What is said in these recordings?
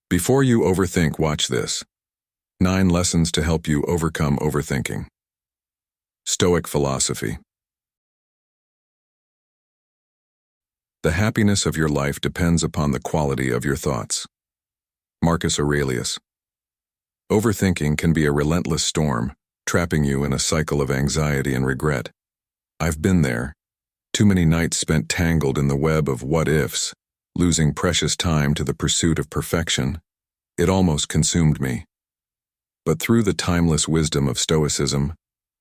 Before you overthink, watch this. 9 lessons to help you overcome overthinking. Stoic philosophy. The happiness of your life depends upon the quality of your thoughts. Marcus Aurelius. Overthinking can be a relentless storm, trapping you in a cycle of anxiety and regret. I've been there. Too many nights spent tangled in the web of what-ifs, losing precious time to the pursuit of perfection. It almost consumed me. But through the timeless wisdom of Stoicism,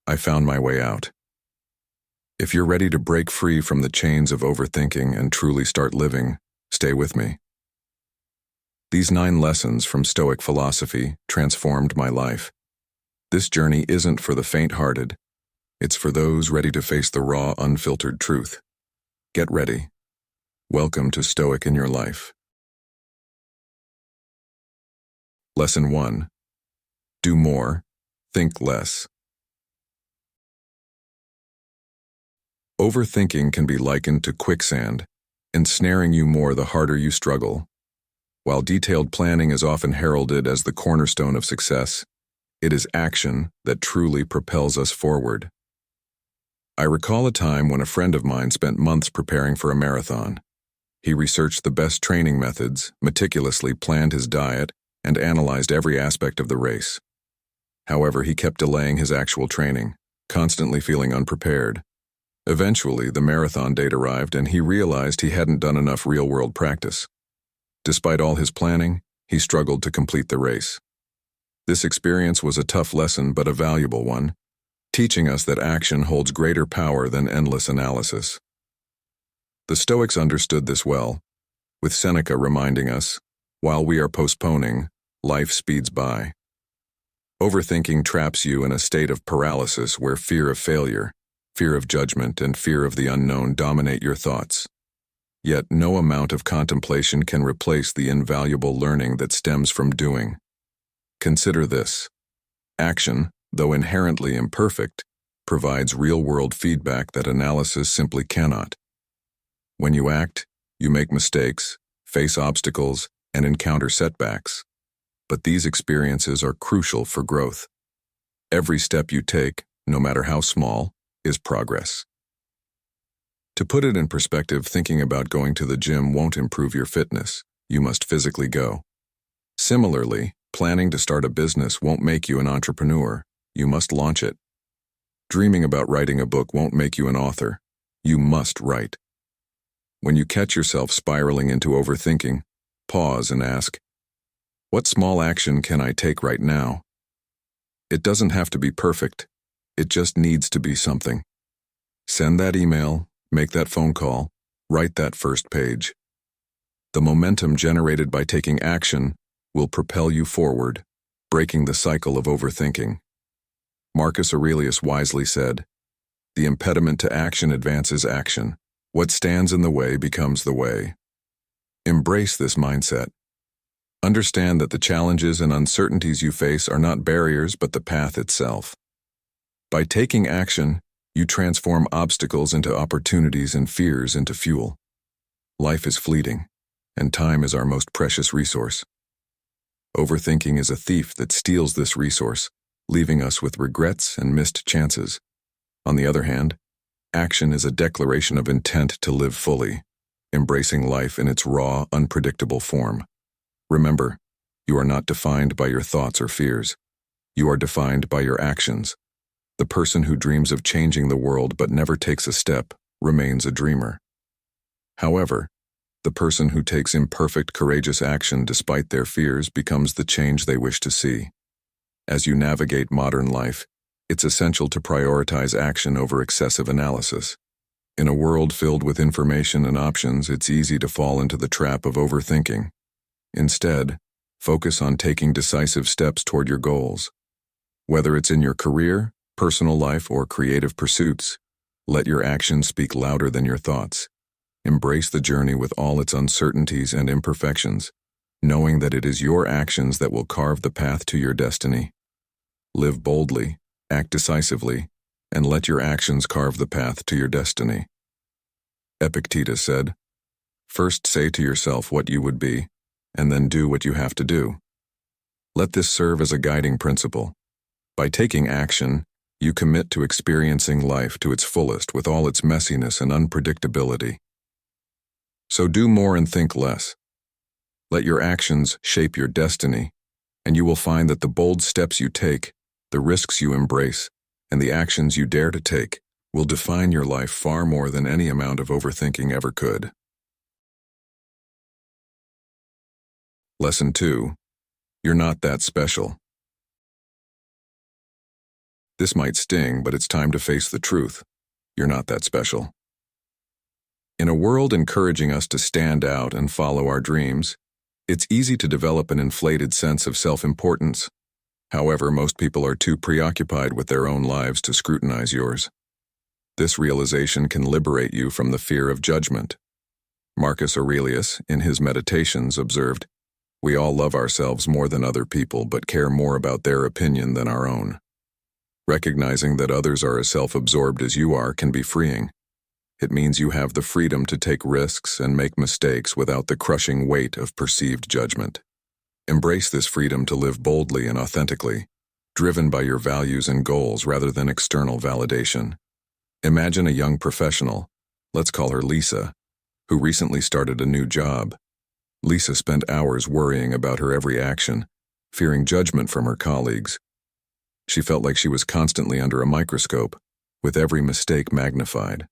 I found my way out. If you're ready to break free from the chains of overthinking and truly start living, stay with me. These 9 lessons from Stoic philosophy transformed my life. This journey isn't for the faint-hearted. It's for those ready to face the raw, unfiltered truth. Get ready. Welcome to Stoic in Your Life. Lesson 1. Do more, think less. Overthinking can be likened to quicksand, ensnaring you more the harder you struggle. While detailed planning is often heralded as the cornerstone of success, it is action that truly propels us forward. I recall a time when a friend of mine spent months preparing for a marathon. He researched the best training methods, meticulously planned his diet, and analyzed every aspect of the race. However, he kept delaying his actual training, constantly feeling unprepared. Eventually, the marathon date arrived and he realized he hadn't done enough real-world practice. Despite all his planning, he struggled to complete the race. This experience was a tough lesson but a valuable one, teaching us that action holds greater power than endless analysis. The Stoics understood this well, with Seneca reminding us, while we are postponing, life speeds by. Overthinking traps you in a state of paralysis where fear of failure, fear of judgment, and fear of the unknown dominate your thoughts. Yet no amount of contemplation can replace the invaluable learning that stems from doing. Consider this. Action, though inherently imperfect, provides real-world feedback that analysis simply cannot. When you act, you make mistakes, face obstacles, and encounter setbacks. But these experiences are crucial for growth. Every step you take, no matter how small, is progress. To put it in perspective, thinking about going to the gym won't improve your fitness. You must physically go. Similarly, planning to start a business won't make you an entrepreneur. You must launch it. Dreaming about writing a book won't make you an author. You must write. When you catch yourself spiraling into overthinking, pause and ask, what small action can I take right now? It doesn't have to be perfect. It just needs to be something. Send that email, make that phone call, write that first page. The momentum generated by taking action will propel you forward, breaking the cycle of overthinking. Marcus Aurelius wisely said, "The impediment to action advances action. What stands in the way becomes the way." Embrace this mindset. Understand that the challenges and uncertainties you face are not barriers but the path itself. By taking action, you transform obstacles into opportunities and fears into fuel. Life is fleeting, and time is our most precious resource. Overthinking is a thief that steals this resource, leaving us with regrets and missed chances. On the other hand, action is a declaration of intent to live fully, embracing life in its raw, unpredictable form. Remember, you are not defined by your thoughts or fears. You are defined by your actions. The person who dreams of changing the world but never takes a step remains a dreamer. However, the person who takes imperfect, courageous action despite their fears becomes the change they wish to see. As you navigate modern life, it's essential to prioritize action over excessive analysis. In a world filled with information and options, it's easy to fall into the trap of overthinking. Instead, focus on taking decisive steps toward your goals. Whether it's in your career, personal life, or creative pursuits, let your actions speak louder than your thoughts. Embrace the journey with all its uncertainties and imperfections, knowing that it is your actions that will carve the path to your destiny. Live boldly, act decisively, and let your actions carve the path to your destiny. Epictetus said, "First say to yourself what you would be, and then do what you have to do. Let this serve as a guiding principle. By taking action, you commit to experiencing life to its fullest with all its messiness and unpredictability. So do more and think less. Let your actions shape your destiny, and you will find that the bold steps you take, the risks you embrace, and the actions you dare to take will define your life far more than any amount of overthinking ever could. Lesson 2. You're not that special. This might sting, but it's time to face the truth. You're not that special. In a world encouraging us to stand out and follow our dreams, it's easy to develop an inflated sense of self-importance. However, most people are too preoccupied with their own lives to scrutinize yours. This realization can liberate you from the fear of judgment. Marcus Aurelius, in his Meditations, observed, "We all love ourselves more than other people, but care more about their opinion than our own." Recognizing that others are as self-absorbed as you are can be freeing. It means you have the freedom to take risks and make mistakes without the crushing weight of perceived judgment. Embrace this freedom to live boldly and authentically, driven by your values and goals rather than external validation. Imagine a young professional, let's call her Lisa, who recently started a new job. Lisa spent hours worrying about her every action, fearing judgment from her colleagues. She felt like she was constantly under a microscope, with every mistake magnified.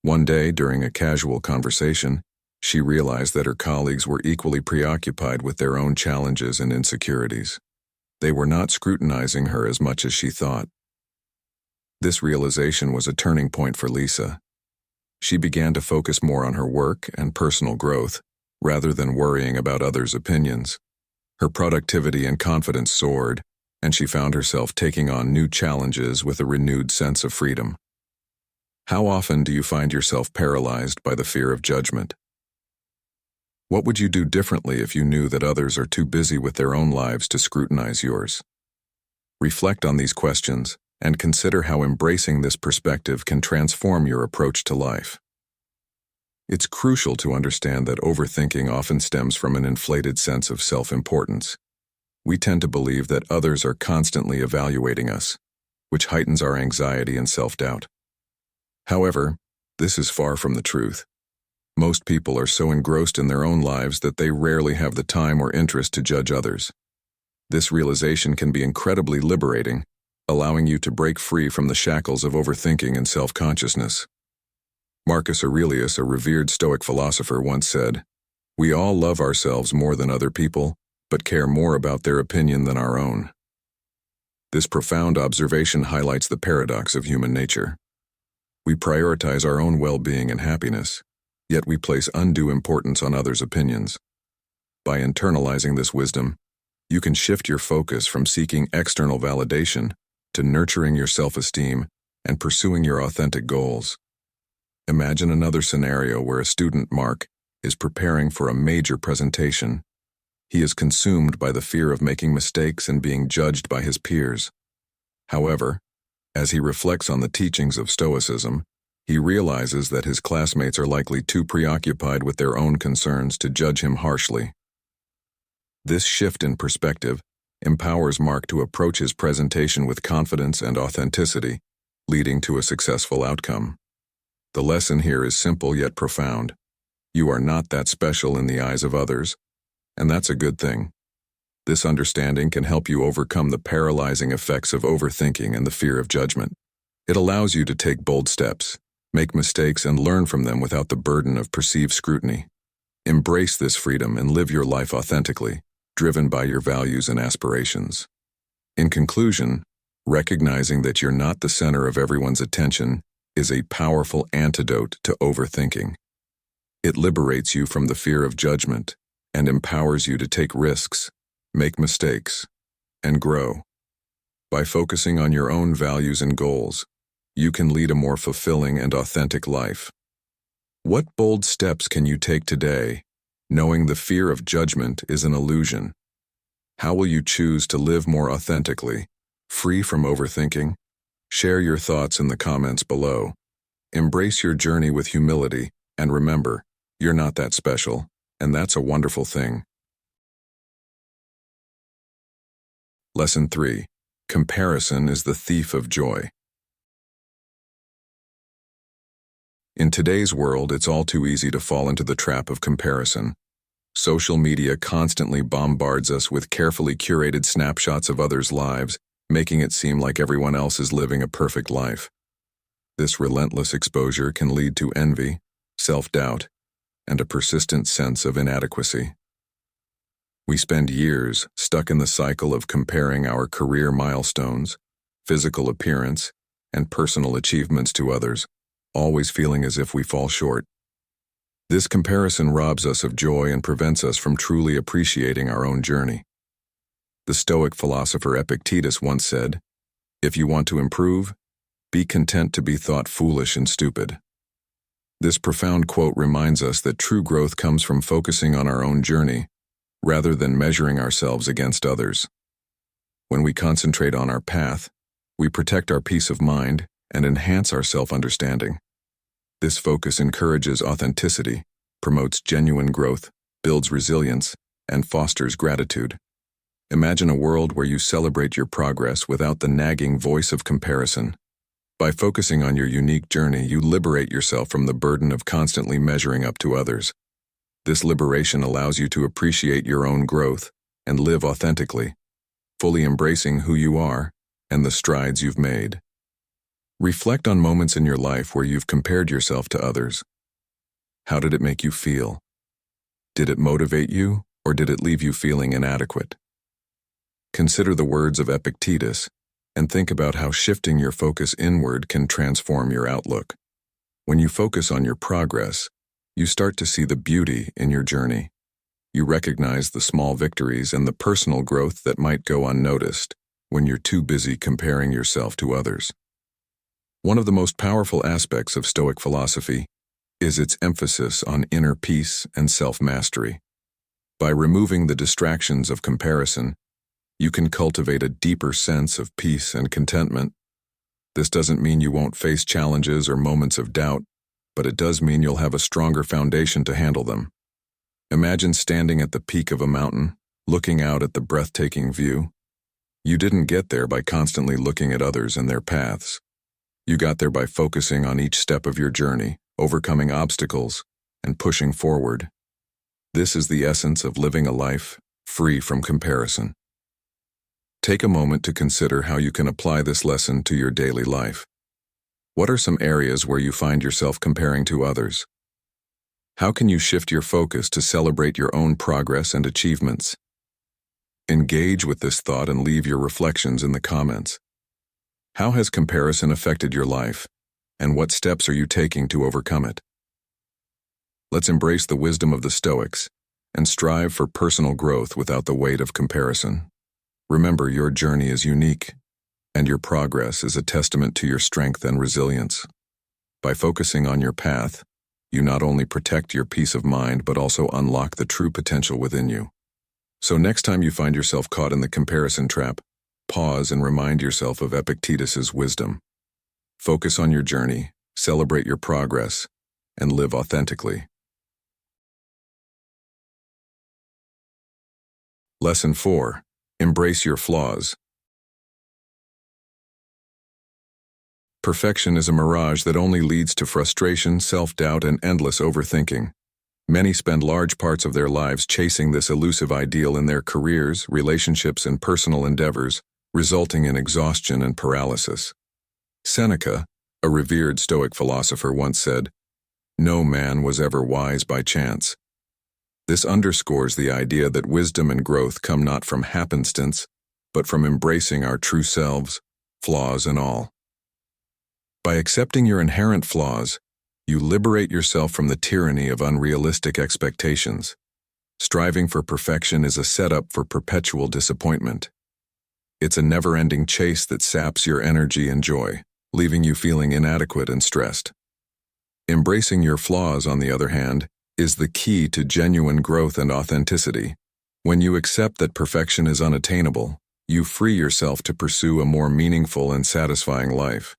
One day, during a casual conversation, she realized that her colleagues were equally preoccupied with their own challenges and insecurities. They were not scrutinizing her as much as she thought. This realization was a turning point for Lisa. She began to focus more on her work and personal growth, rather than worrying about others' opinions. Her productivity and confidence soared, and she found herself taking on new challenges with a renewed sense of freedom. How often do you find yourself paralyzed by the fear of judgment? What would you do differently if you knew that others are too busy with their own lives to scrutinize yours? Reflect on these questions and consider how embracing this perspective can transform your approach to life. It's crucial to understand that overthinking often stems from an inflated sense of self-importance. We tend to believe that others are constantly evaluating us, which heightens our anxiety and self-doubt. However, this is far from the truth. Most people are so engrossed in their own lives that they rarely have the time or interest to judge others. This realization can be incredibly liberating, allowing you to break free from the shackles of overthinking and self-consciousness. Marcus Aurelius, a revered Stoic philosopher, once said, "We all love ourselves more than other people, but care more about their opinion than our own." This profound observation highlights the paradox of human nature. We prioritize our own well-being and happiness, yet we place undue importance on others' opinions. By internalizing this wisdom, you can shift your focus from seeking external validation to nurturing your self-esteem and pursuing your authentic goals. Imagine another scenario where a student, Mark, is preparing for a major presentation. He is consumed by the fear of making mistakes and being judged by his peers. However, as he reflects on the teachings of Stoicism, he realizes that his classmates are likely too preoccupied with their own concerns to judge him harshly. This shift in perspective empowers Mark to approach his presentation with confidence and authenticity, leading to a successful outcome. The lesson here is simple yet profound. You are not that special in the eyes of others, and that's a good thing. This understanding can help you overcome the paralyzing effects of overthinking and the fear of judgment. It allows you to take bold steps, make mistakes, and learn from them without the burden of perceived scrutiny. Embrace this freedom and live your life authentically, driven by your values and aspirations. In conclusion, recognizing that you're not the center of everyone's attention is a powerful antidote to overthinking. It liberates you from the fear of judgment and empowers you to take risks, make mistakes, and grow. By focusing on your own values and goals, you can lead a more fulfilling and authentic life. What bold steps can you take today, knowing the fear of judgment is an illusion? How will you choose to live more authentically, free from overthinking? Share your thoughts in the comments below. Embrace your journey with humility, and remember, you're not that special, and that's a wonderful thing. Lesson 3. Comparison is the thief of joy. In today's world, it's all too easy to fall into the trap of comparison. Social media constantly bombards us with carefully curated snapshots of others' lives, making it seem like everyone else is living a perfect life. This relentless exposure can lead to envy, self-doubt, and a persistent sense of inadequacy. We spend years stuck in the cycle of comparing our career milestones, physical appearance, and personal achievements to others, always feeling as if we fall short. This comparison robs us of joy and prevents us from truly appreciating our own journey. The Stoic philosopher Epictetus once said, "If you want to improve, be content to be thought foolish and stupid." This profound quote reminds us that true growth comes from focusing on our own journey, rather than measuring ourselves against others. When we concentrate on our path, we protect our peace of mind and enhance our self-understanding. This focus encourages authenticity, promotes genuine growth, builds resilience, and fosters gratitude. Imagine a world where you celebrate your progress without the nagging voice of comparison. By focusing on your unique journey, you liberate yourself from the burden of constantly measuring up to others. This liberation allows you to appreciate your own growth and live authentically, fully embracing who you are and the strides you've made. Reflect on moments in your life where you've compared yourself to others. How did it make you feel? Did it motivate you, or did it leave you feeling inadequate? Consider the words of Epictetus and think about how shifting your focus inward can transform your outlook. When you focus on your progress, you start to see the beauty in your journey. You recognize the small victories and the personal growth that might go unnoticed when you're too busy comparing yourself to others. One of the most powerful aspects of Stoic philosophy is its emphasis on inner peace and self-mastery. By removing the distractions of comparison, you can cultivate a deeper sense of peace and contentment. This doesn't mean you won't face challenges or moments of doubt, but it does mean you'll have a stronger foundation to handle them. Imagine standing at the peak of a mountain, looking out at the breathtaking view. You didn't get there by constantly looking at others and their paths. You got there by focusing on each step of your journey, overcoming obstacles, and pushing forward. This is the essence of living a life free from comparison. Take a moment to consider how you can apply this lesson to your daily life. What are some areas where you find yourself comparing to others? How can you shift your focus to celebrate your own progress and achievements? Engage with this thought and leave your reflections in the comments. How has comparison affected your life, and what steps are you taking to overcome it? Let's embrace the wisdom of the Stoics and strive for personal growth without the weight of comparison. Remember, your journey is unique, and your progress is a testament to your strength and resilience. By focusing on your path, you not only protect your peace of mind but also unlock the true potential within you. So next time you find yourself caught in the comparison trap, pause and remind yourself of Epictetus's wisdom. Focus on your journey, celebrate your progress, and live authentically. Lesson 4. Embrace your flaws. Perfection is a mirage that only leads to frustration, self-doubt, and endless overthinking. Many spend large parts of their lives chasing this elusive ideal in their careers, relationships, and personal endeavors, resulting in exhaustion and paralysis. Seneca, a revered Stoic philosopher, once said, "No man was ever wise by chance." This underscores the idea that wisdom and growth come not from happenstance, but from embracing our true selves, flaws and all. By accepting your inherent flaws, you liberate yourself from the tyranny of unrealistic expectations. Striving for perfection is a setup for perpetual disappointment. It's a never-ending chase that saps your energy and joy, leaving you feeling inadequate and stressed. Embracing your flaws, on the other hand, is the key to genuine growth and authenticity. When you accept that perfection is unattainable, you free yourself to pursue a more meaningful and satisfying life.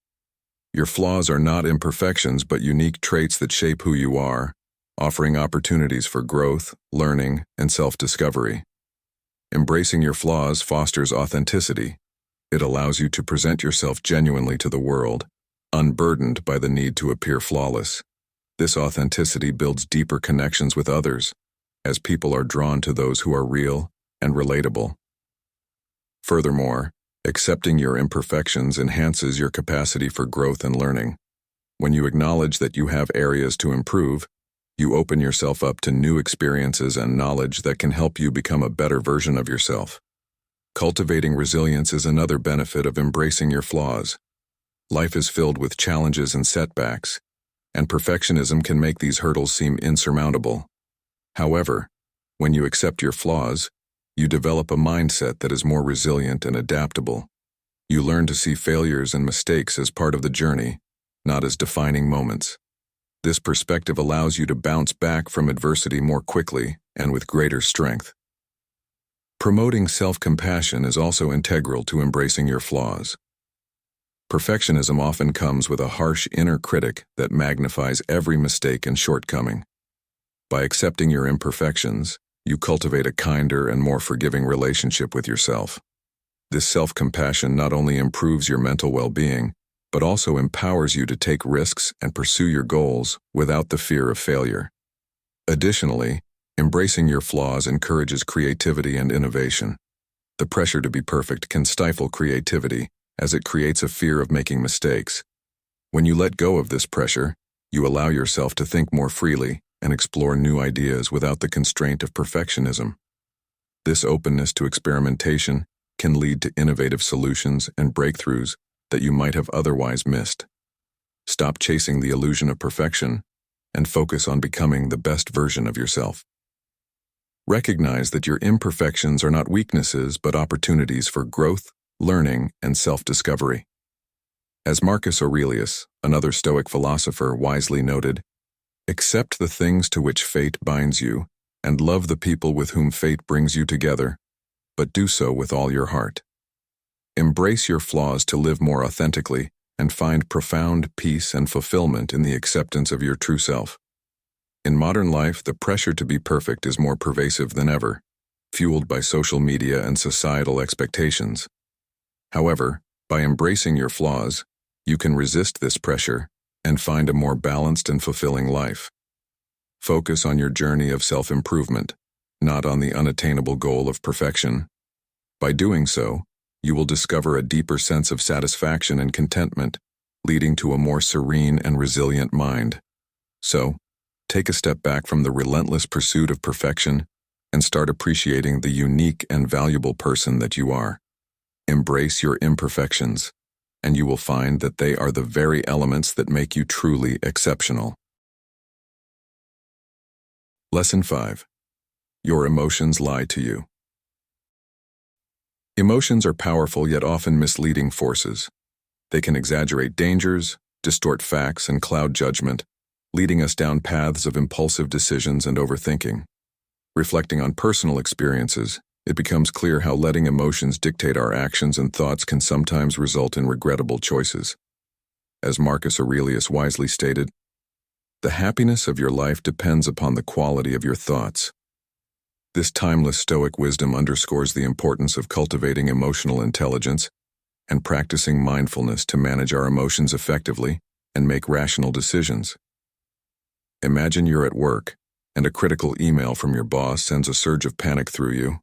Your flaws are not imperfections but unique traits that shape who you are, offering opportunities for growth, learning, and self-discovery. Embracing your flaws fosters authenticity. It allows you to present yourself genuinely to the world, unburdened by the need to appear flawless. This authenticity builds deeper connections with others, as people are drawn to those who are real and relatable. Furthermore, accepting your imperfections enhances your capacity for growth and learning. When you acknowledge that you have areas to improve, you open yourself up to new experiences and knowledge that can help you become a better version of yourself. Cultivating resilience is another benefit of embracing your flaws. Life is filled with challenges and setbacks, and perfectionism can make these hurdles seem insurmountable. However, when you accept your flaws, you develop a mindset that is more resilient and adaptable. You learn to see failures and mistakes as part of the journey, not as defining moments. This perspective allows you to bounce back from adversity more quickly and with greater strength. Promoting self-compassion is also integral to embracing your flaws. Perfectionism often comes with a harsh inner critic that magnifies every mistake and shortcoming. By accepting your imperfections, you cultivate a kinder and more forgiving relationship with yourself. This self-compassion not only improves your mental well-being, but also empowers you to take risks and pursue your goals without the fear of failure. Additionally, embracing your flaws encourages creativity and innovation. The pressure to be perfect can stifle creativity, as it creates a fear of making mistakes. When you let go of this pressure, you allow yourself to think more freely and explore new ideas without the constraint of perfectionism. This openness to experimentation can lead to innovative solutions and breakthroughs that you might have otherwise missed. Stop chasing the illusion of perfection and focus on becoming the best version of yourself. Recognize that your imperfections are not weaknesses but opportunities for growth, learning, and self-discovery. As Marcus Aurelius, another Stoic philosopher, wisely noted, "Accept the things to which fate binds you, and love the people with whom fate brings you together, but do so with all your heart." Embrace your flaws to live more authentically and find profound peace and fulfillment in the acceptance of your true self. In modern life, the pressure to be perfect is more pervasive than ever, fueled by social media and societal expectations. However, by embracing your flaws, you can resist this pressure and find a more balanced and fulfilling life. Focus on your journey of self-improvement, not on the unattainable goal of perfection. By doing so, you will discover a deeper sense of satisfaction and contentment, leading to a more serene and resilient mind. So, take a step back from the relentless pursuit of perfection and start appreciating the unique and valuable person that you are. Embrace your imperfections, and you will find that they are the very elements that make you truly exceptional. Lesson 5. Your emotions lie to you. Emotions are powerful yet often misleading forces. They can exaggerate dangers, distort facts, and cloud judgment, leading us down paths of impulsive decisions and overthinking. Reflecting on personal experiences, it becomes clear how letting emotions dictate our actions and thoughts can sometimes result in regrettable choices. As Marcus Aurelius wisely stated, "The happiness of your life depends upon the quality of your thoughts." This timeless Stoic wisdom underscores the importance of cultivating emotional intelligence and practicing mindfulness to manage our emotions effectively and make rational decisions. Imagine you're at work, and a critical email from your boss sends a surge of panic through you.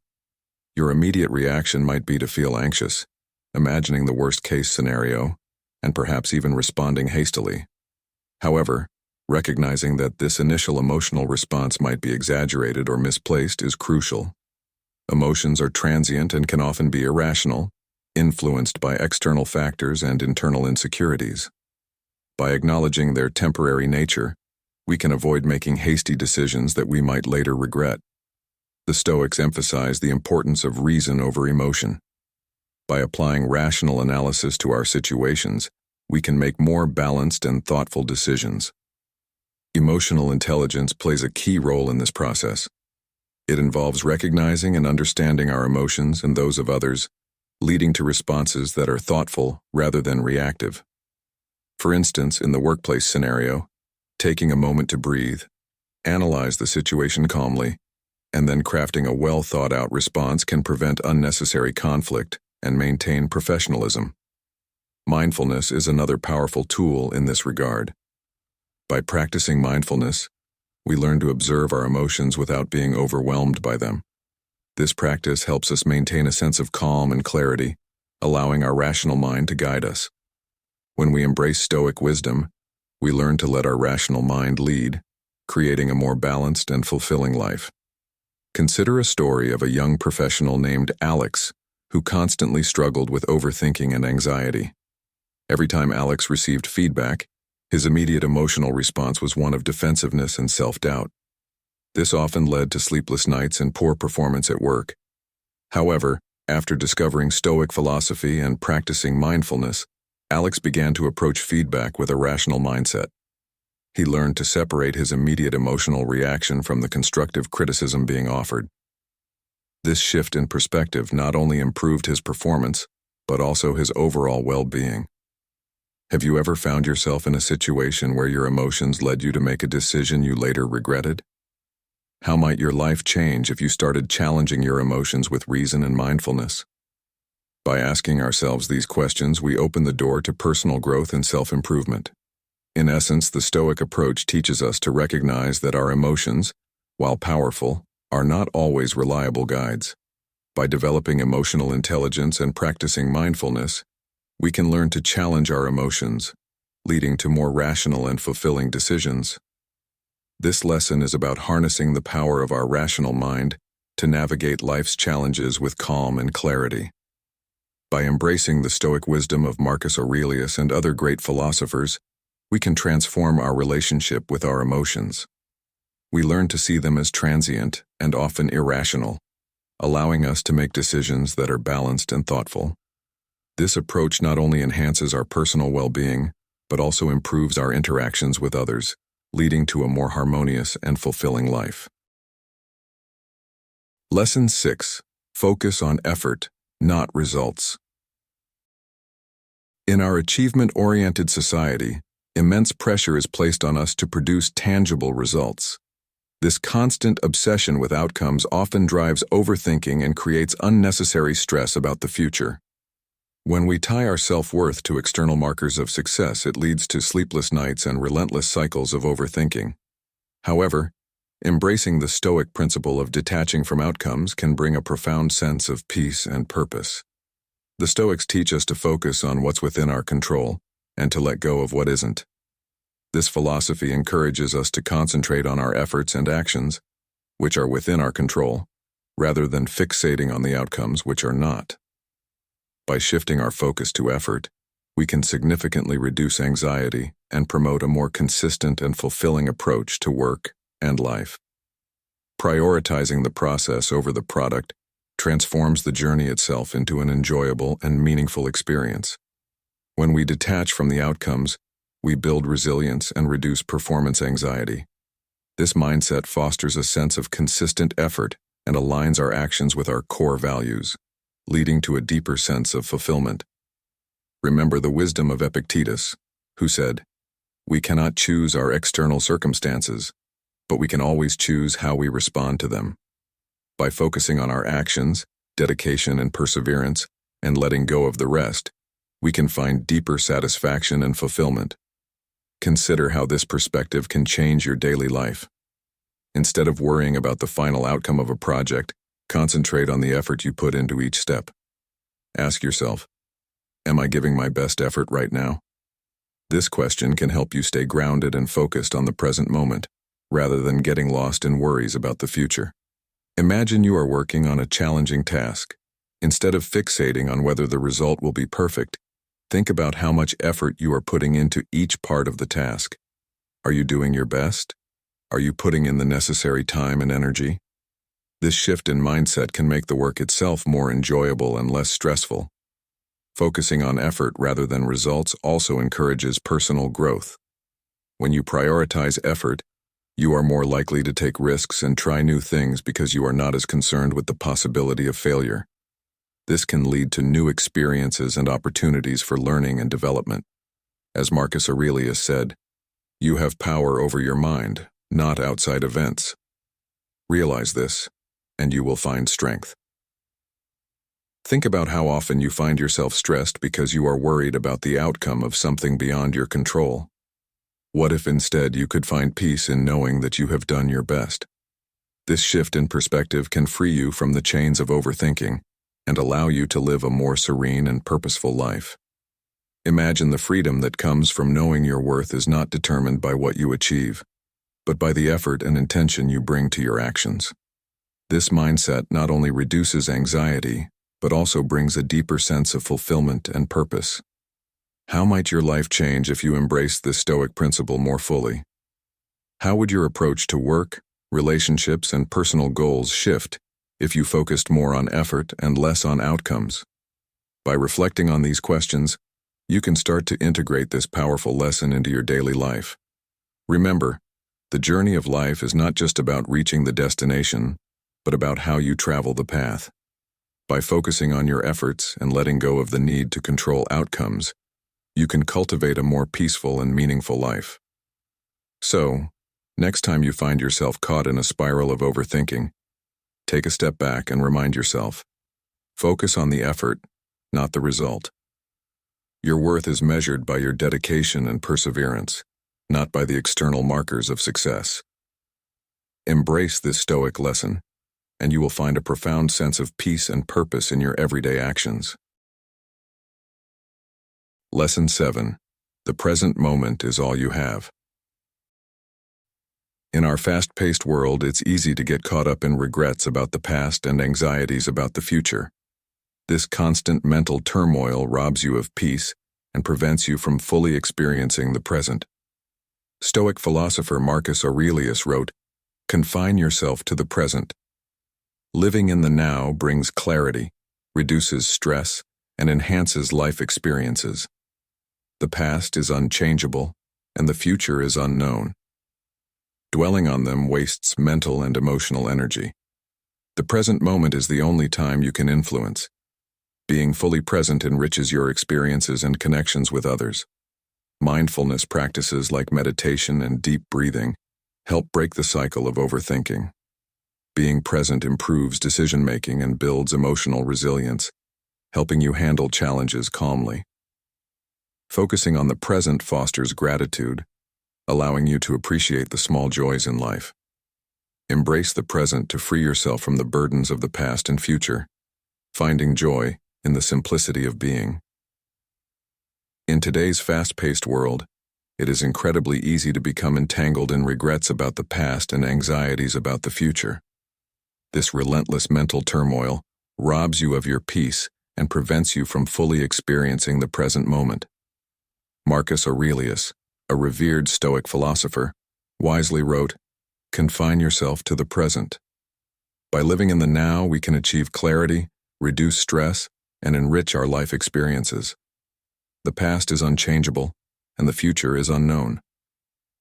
Your immediate reaction might be to feel anxious, imagining the worst-case scenario, and perhaps even responding hastily. However, recognizing that this initial emotional response might be exaggerated or misplaced is crucial. Emotions are transient and can often be irrational, influenced by external factors and internal insecurities. By acknowledging their temporary nature, we can avoid making hasty decisions that we might later regret. The Stoics emphasize the importance of reason over emotion. By applying rational analysis to our situations, we can make more balanced and thoughtful decisions. Emotional intelligence plays a key role in this process. It involves recognizing and understanding our emotions and those of others, leading to responses that are thoughtful rather than reactive. For instance, in the workplace scenario, taking a moment to breathe, analyze the situation calmly, and then crafting a well-thought-out response can prevent unnecessary conflict and maintain professionalism. Mindfulness is another powerful tool in this regard. By practicing mindfulness, we learn to observe our emotions without being overwhelmed by them. This practice helps us maintain a sense of calm and clarity, allowing our rational mind to guide us. When we embrace Stoic wisdom, we learn to let our rational mind lead, creating a more balanced and fulfilling life. Consider a story of a young professional named Alex, who constantly struggled with overthinking and anxiety. Every time Alex received feedback, his immediate emotional response was one of defensiveness and self-doubt. This often led to sleepless nights and poor performance at work. However, after discovering Stoic philosophy and practicing mindfulness, Alex began to approach feedback with a rational mindset. He learned to separate his immediate emotional reaction from the constructive criticism being offered. This shift in perspective not only improved his performance, but also his overall well-being. Have you ever found yourself in a situation where your emotions led you to make a decision you later regretted? How might your life change if you started challenging your emotions with reason and mindfulness? By asking ourselves these questions, we open the door to personal growth and self-improvement. In essence, the Stoic approach teaches us to recognize that our emotions, while powerful, are not always reliable guides. By developing emotional intelligence and practicing mindfulness, we can learn to challenge our emotions, leading to more rational and fulfilling decisions. This lesson is about harnessing the power of our rational mind to navigate life's challenges with calm and clarity. By embracing the Stoic wisdom of Marcus Aurelius and other great philosophers, we can transform our relationship with our emotions. We learn to see them as transient and often irrational, allowing us to make decisions that are balanced and thoughtful. This approach not only enhances our personal well-being, but also improves our interactions with others, leading to a more harmonious and fulfilling life. Lesson 6. Focus on effort, not results. In our achievement-oriented society, immense pressure is placed on us to produce tangible results. This constant obsession with outcomes often drives overthinking and creates unnecessary stress about the future. When we tie our self-worth to external markers of success, it leads to sleepless nights and relentless cycles of overthinking. However, embracing the Stoic principle of detaching from outcomes can bring a profound sense of peace and purpose. The Stoics teach us to focus on what's within our control and to let go of what isn't. This philosophy encourages us to concentrate on our efforts and actions, which are within our control, rather than fixating on the outcomes which are not. By shifting our focus to effort, we can significantly reduce anxiety and promote a more consistent and fulfilling approach to work and life. Prioritizing the process over the product transforms the journey itself into an enjoyable and meaningful experience. When we detach from the outcomes, we build resilience and reduce performance anxiety. This mindset fosters a sense of consistent effort and aligns our actions with our core values, leading to a deeper sense of fulfillment. Remember the wisdom of Epictetus, who said, "We cannot choose our external circumstances, but we can always choose how we respond to them." By focusing on our actions, dedication and perseverance, and letting go of the rest, we can find deeper satisfaction and fulfillment. Consider how this perspective can change your daily life. Instead of worrying about the final outcome of a project, concentrate on the effort you put into each step. Ask yourself, am I giving my best effort right now? This question can help you stay grounded and focused on the present moment, rather than getting lost in worries about the future. Imagine you are working on a challenging task. Instead of fixating on whether the result will be perfect, think about how much effort you are putting into each part of the task. Are you doing your best? Are you putting in the necessary time and energy? This shift in mindset can make the work itself more enjoyable and less stressful. Focusing on effort rather than results also encourages personal growth. When you prioritize effort, you are more likely to take risks and try new things because you are not as concerned with the possibility of failure. This can lead to new experiences and opportunities for learning and development. As Marcus Aurelius said, "You have power over your mind, not outside events." Realize this. and you will find strength. Think about how often you find yourself stressed because you are worried about the outcome of something beyond your control. What if instead you could find peace in knowing that you have done your best? This shift in perspective can free you from the chains of overthinking and allow you to live a more serene and purposeful life. Imagine the freedom that comes from knowing your worth is not determined by what you achieve, but by the effort and intention you bring to your actions. This mindset not only reduces anxiety, but also brings a deeper sense of fulfillment and purpose. How might your life change if you embraced this Stoic principle more fully? How would your approach to work, relationships, and personal goals shift if you focused more on effort and less on outcomes? By reflecting on these questions, you can start to integrate this powerful lesson into your daily life. Remember, the journey of life is not just about reaching the destination, but about how you travel the path. By focusing on your efforts and letting go of the need to control outcomes, you can cultivate a more peaceful and meaningful life. So, next time you find yourself caught in a spiral of overthinking, take a step back and remind yourself, focus on the effort, not the result. Your worth is measured by your dedication and perseverance, not by the external markers of success. Embrace this Stoic lesson, and you will find a profound sense of peace and purpose in your everyday actions. Lesson 7. The present moment is all you have. In our fast-paced world, it's easy to get caught up in regrets about the past and anxieties about the future. This constant mental turmoil robs you of peace and prevents you from fully experiencing the present. Stoic philosopher Marcus Aurelius wrote, "Confine yourself to the present. Living in the now brings clarity, reduces stress, and enhances life experiences. The past is unchangeable, and the future is unknown. Dwelling on them wastes mental and emotional energy. The present moment is the only time you can influence. Being fully present enriches your experiences and connections with others. Mindfulness practices like meditation and deep breathing help break the cycle of overthinking. Being present improves decision-making and builds emotional resilience, helping you handle challenges calmly. Focusing on the present fosters gratitude, allowing you to appreciate the small joys in life. Embrace the present to free yourself from the burdens of the past and future, finding joy in the simplicity of being. In today's fast-paced world, it is incredibly easy to become entangled in regrets about the past and anxieties about the future. This relentless mental turmoil robs you of your peace and prevents you from fully experiencing the present moment. Marcus Aurelius, a revered Stoic philosopher, wisely wrote, "Confine yourself to the present." By living in the now, we can achieve clarity, reduce stress, and enrich our life experiences. The past is unchangeable, and the future is unknown.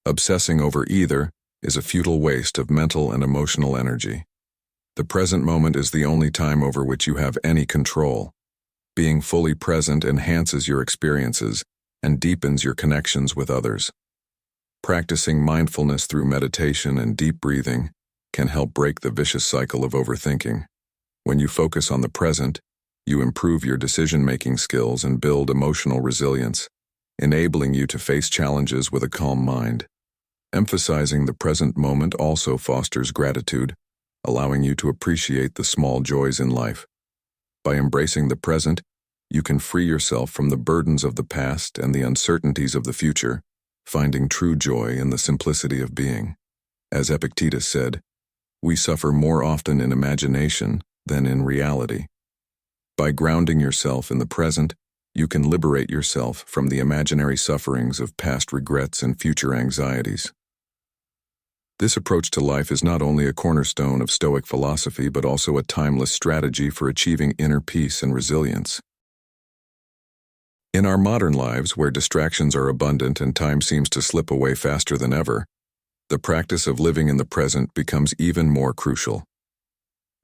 Obsessing over either is a futile waste of mental and emotional energy. The present moment is the only time over which you have any control. Being fully present enhances your experiences and deepens your connections with others. Practicing mindfulness through meditation and deep breathing can help break the vicious cycle of overthinking. When you focus on the present, you improve your decision-making skills and build emotional resilience, enabling you to face challenges with a calm mind. Emphasizing the present moment also fosters gratitude, allowing you to appreciate the small joys in life. By embracing the present, you can free yourself from the burdens of the past and the uncertainties of the future, finding true joy in the simplicity of being. As Epictetus said, "We suffer more often in imagination than in reality." By grounding yourself in the present, you can liberate yourself from the imaginary sufferings of past regrets and future anxieties. This approach to life is not only a cornerstone of Stoic philosophy but also a timeless strategy for achieving inner peace and resilience. In our modern lives, where distractions are abundant and time seems to slip away faster than ever, the practice of living in the present becomes even more crucial.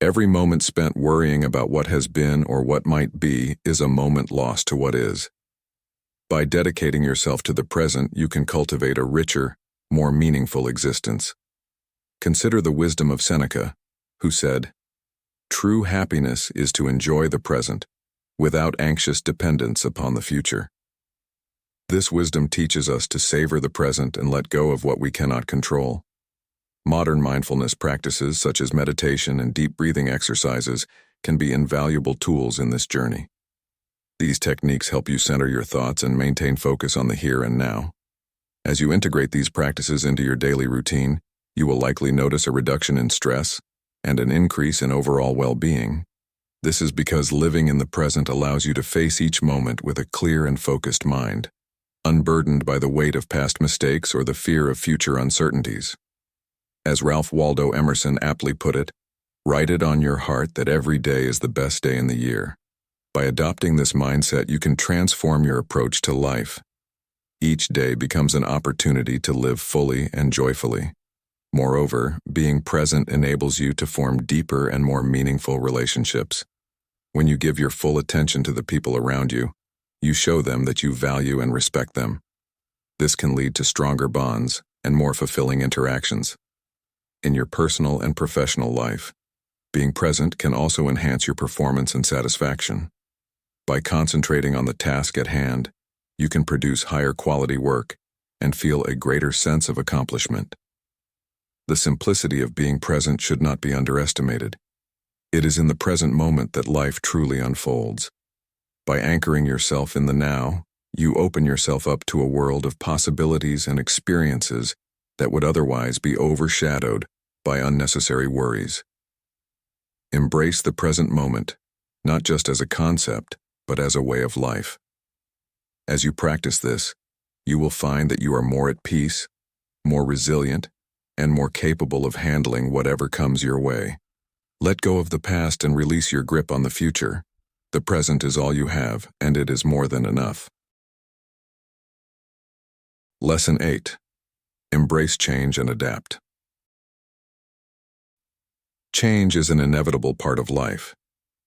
Every moment spent worrying about what has been or what might be is a moment lost to what is. By dedicating yourself to the present, you can cultivate a richer, more meaningful existence. Consider the wisdom of Seneca, who said, True happiness is to enjoy the present, without anxious dependence upon the future. This wisdom teaches us to savor the present and let go of what we cannot control. Modern mindfulness practices such as meditation and deep breathing exercises can be invaluable tools in this journey. These techniques help you center your thoughts and maintain focus on the here and now. As you integrate these practices into your daily routine, you will likely notice a reduction in stress and an increase in overall well-being. This is because living in the present allows you to face each moment with a clear and focused mind, unburdened by the weight of past mistakes or the fear of future uncertainties. As Ralph Waldo Emerson aptly put it, "Write it on your heart that every day is the best day in the year." By adopting this mindset, you can transform your approach to life. Each day becomes an opportunity to live fully and joyfully. Moreover, being present enables you to form deeper and more meaningful relationships. When you give your full attention to the people around you, you show them that you value and respect them. This can lead to stronger bonds and more fulfilling interactions. In your personal and professional life, being present can also enhance your performance and satisfaction. By concentrating on the task at hand, you can produce higher quality work and feel a greater sense of accomplishment. The simplicity of being present should not be underestimated. It is in the present moment that life truly unfolds. By anchoring yourself in the now, you open yourself up to a world of possibilities and experiences that would otherwise be overshadowed by unnecessary worries. Embrace the present moment, not just as a concept, but as a way of life. As you practice this, you will find that you are more at peace, more resilient, and more capable of handling whatever comes your way. Let go of the past and release your grip on the future. The present is all you have, and it is more than enough. Lesson 8. Embrace change and adapt. Change is an inevitable part of life,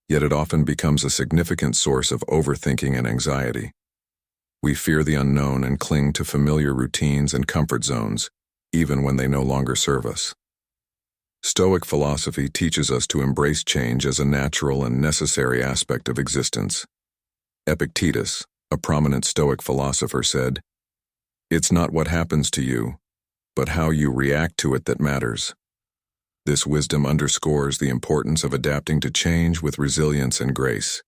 yet it often becomes a significant source of overthinking and anxiety. We fear the unknown and cling to familiar routines and comfort zones, even when they no longer serve us. Stoic philosophy teaches us to embrace change as a natural and necessary aspect of existence. Epictetus, a prominent Stoic philosopher, said, "It's not what happens to you, but how you react to it that matters." This wisdom underscores the importance of adapting to change with resilience and grace.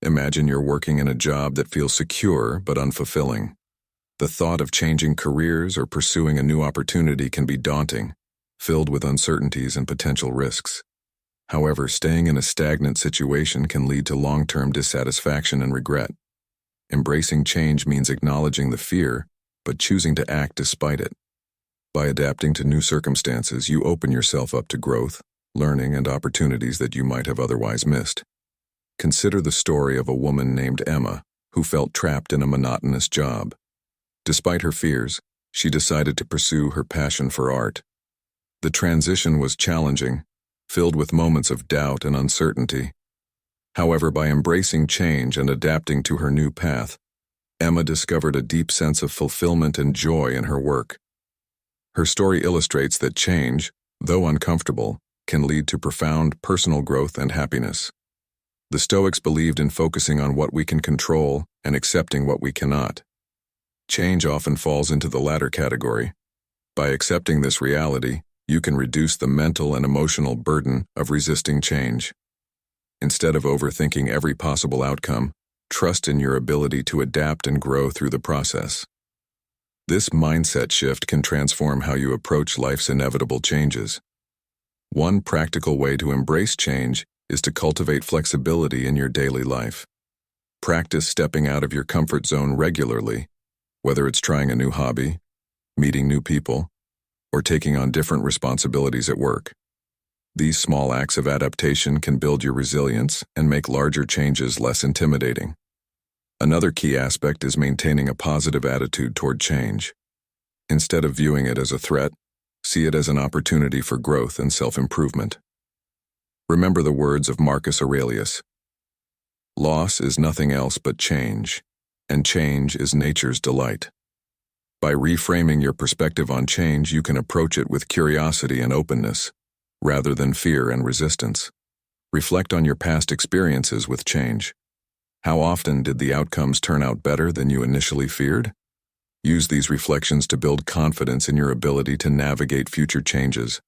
Imagine you're working in a job that feels secure but unfulfilling. The thought of changing careers or pursuing a new opportunity can be daunting, filled with uncertainties and potential risks. However, staying in a stagnant situation can lead to long-term dissatisfaction and regret. Embracing change means acknowledging the fear, but choosing to act despite it. By adapting to new circumstances, you open yourself up to growth, learning, and opportunities that you might have otherwise missed. Consider the story of a woman named Emma, who felt trapped in a monotonous job. Despite her fears, she decided to pursue her passion for art. The transition was challenging, filled with moments of doubt and uncertainty. However, by embracing change and adapting to her new path, Emma discovered a deep sense of fulfillment and joy in her work. Her story illustrates that change, though uncomfortable, can lead to profound personal growth and happiness. The Stoics believed in focusing on what we can control and accepting what we cannot. Change often falls into the latter category. By accepting this reality, you can reduce the mental and emotional burden of resisting change. Instead of overthinking every possible outcome, trust in your ability to adapt and grow through the process. This mindset shift can transform how you approach life's inevitable changes. One practical way to embrace change is to cultivate flexibility in your daily life. Practice stepping out of your comfort zone regularly, whether it's trying a new hobby, meeting new people, or taking on different responsibilities at work. These small acts of adaptation can build your resilience and make larger changes less intimidating. Another key aspect is maintaining a positive attitude toward change. Instead of viewing it as a threat, see it as an opportunity for growth and self-improvement. Remember the words of Marcus Aurelius: "Loss is nothing else but change, and change is nature's delight." By reframing your perspective on change, you can approach it with curiosity and openness, rather than fear and resistance. Reflect on your past experiences with change. How often did the outcomes turn out better than you initially feared? Use these reflections to build confidence in your ability to navigate future changes.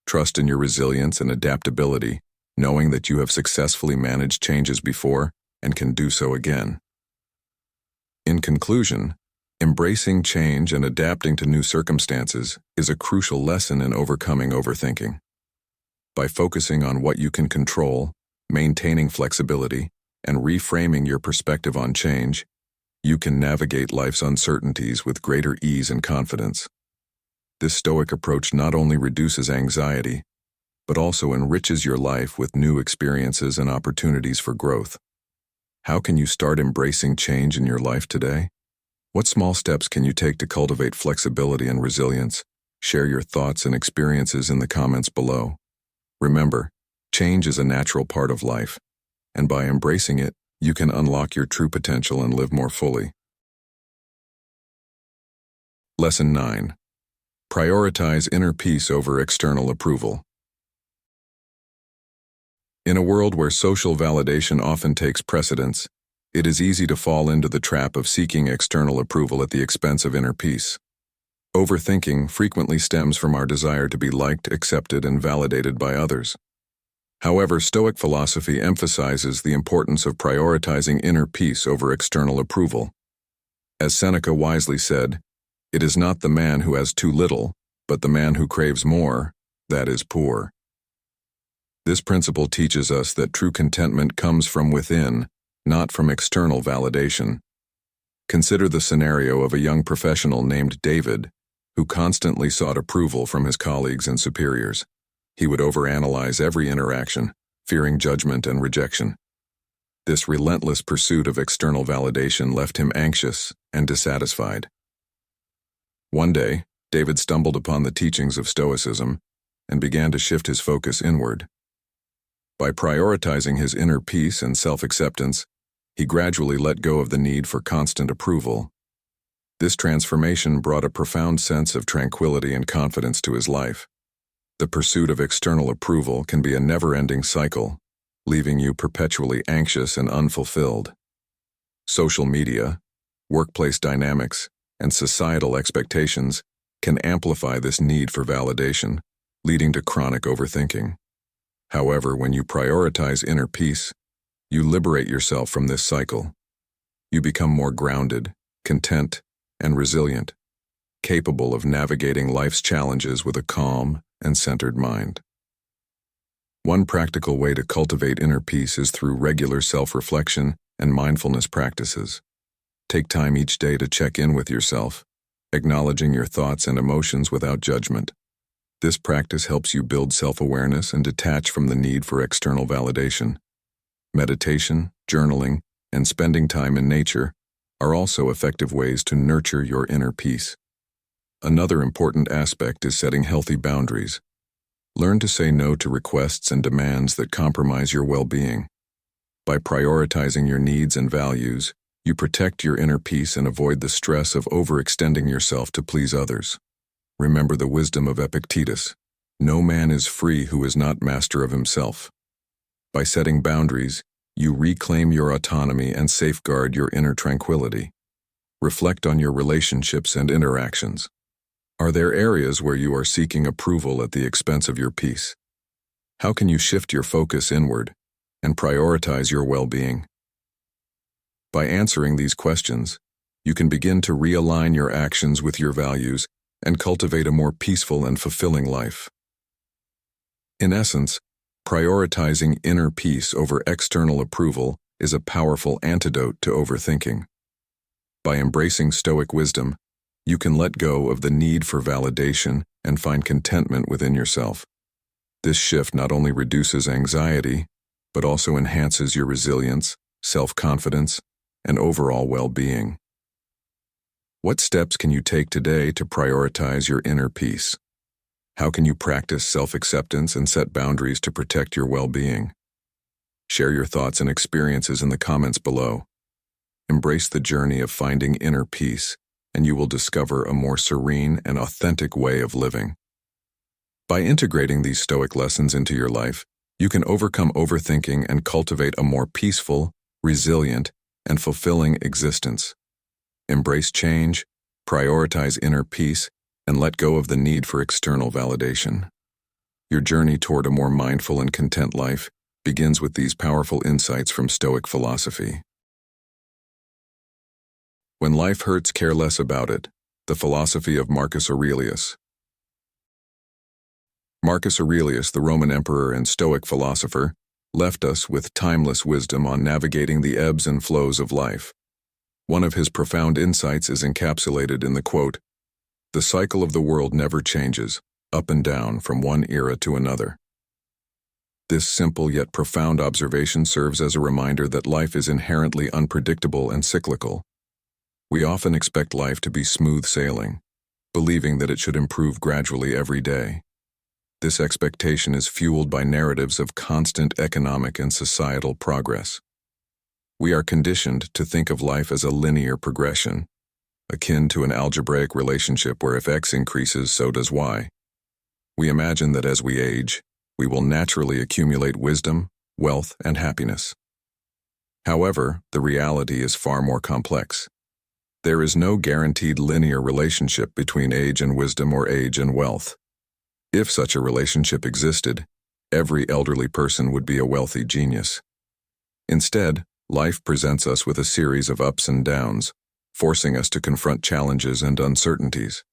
Trust in your resilience and adaptability, knowing that you have successfully managed changes before and can do so again. In conclusion, embracing change and adapting to new circumstances is a crucial lesson in overcoming overthinking. By focusing on what you can control, maintaining flexibility, and reframing your perspective on change, you can navigate life's uncertainties with greater ease and confidence. This Stoic approach not only reduces anxiety, but also enriches your life with new experiences and opportunities for growth. How can you start embracing change in your life today? What small steps can you take to cultivate flexibility and resilience? Share your thoughts and experiences in the comments below. Remember, change is a natural part of life, and by embracing it, you can unlock your true potential and live more fully. Lesson 9. Prioritize inner peace over external approval. In a world where social validation often takes precedence, it is easy to fall into the trap of seeking external approval at the expense of inner peace. Overthinking frequently stems from our desire to be liked, accepted, and validated by others. However, Stoic philosophy emphasizes the importance of prioritizing inner peace over external approval. As Seneca wisely said, "It is not the man who has too little, but the man who craves more, that is poor." This principle teaches us that true contentment comes from within, not from external validation. Consider the scenario of a young professional named David, who constantly sought approval from his colleagues and superiors. He would overanalyze every interaction, fearing judgment and rejection. This relentless pursuit of external validation left him anxious and dissatisfied. One day, David stumbled upon the teachings of Stoicism and began to shift his focus inward. By prioritizing his inner peace and self-acceptance, he gradually let go of the need for constant approval. This transformation brought a profound sense of tranquility and confidence to his life. The pursuit of external approval can be a never-ending cycle, leaving you perpetually anxious and unfulfilled. Social media, workplace dynamics, and societal expectations can amplify this need for validation, leading to chronic overthinking. However, when you prioritize inner peace, you liberate yourself from this cycle. You become more grounded, content, and resilient, capable of navigating life's challenges with a calm and centered mind. One practical way to cultivate inner peace is through regular self-reflection and mindfulness practices. Take time each day to check in with yourself, acknowledging your thoughts and emotions without judgment. This practice helps you build self-awareness and detach from the need for external validation. Meditation, journaling, and spending time in nature are also effective ways to nurture your inner peace. Another important aspect is setting healthy boundaries. Learn to say no to requests and demands that compromise your well-being. By prioritizing your needs and values, you protect your inner peace and avoid the stress of overextending yourself to please others. Remember the wisdom of Epictetus: "No man is free who is not master of himself." By setting boundaries, you reclaim your autonomy and safeguard your inner tranquility. Reflect on your relationships and interactions. Are there areas where you are seeking approval at the expense of your peace? How can you shift your focus inward and prioritize your well-being? By answering these questions, you can begin to realign your actions with your values and cultivate a more peaceful and fulfilling life. In essence, prioritizing inner peace over external approval is a powerful antidote to overthinking. By embracing Stoic wisdom, you can let go of the need for validation and find contentment within yourself. This shift not only reduces anxiety, but also enhances your resilience, self-confidence, and overall well-being. What steps can you take today to prioritize your inner peace? How can you practice self-acceptance and set boundaries to protect your well-being? Share your thoughts and experiences in the comments below. Embrace the journey of finding inner peace, and you will discover a more serene and authentic way of living. By integrating these Stoic lessons into your life, You can overcome overthinking and cultivate a more peaceful, resilient, and fulfilling existence. Embrace change, prioritize inner peace, and let go of the need for external validation. Your journey toward a more mindful and content life begins with these powerful insights from Stoic philosophy. When life hurts, care less about it. The philosophy of Marcus Aurelius. Marcus Aurelius, the Roman emperor and Stoic philosopher, left us with timeless wisdom on navigating the ebbs and flows of life. One of his profound insights is encapsulated in the quote, "The cycle of the world never changes, up and down from one era to another." This simple yet profound observation serves as a reminder that life is inherently unpredictable and cyclical. We often expect life to be smooth sailing, believing that it should improve gradually every day. This expectation is fueled by narratives of constant economic and societal progress. We are conditioned to think of life as a linear progression, akin to an algebraic relationship where if X increases, so does Y. We imagine that as we age, we will naturally accumulate wisdom, wealth, and happiness. However, the reality is far more complex. There is no guaranteed linear relationship between age and wisdom or age and wealth. If such a relationship existed, every elderly person would be a wealthy genius. Instead, life presents us with a series of ups and downs, forcing us to confront challenges and uncertainties.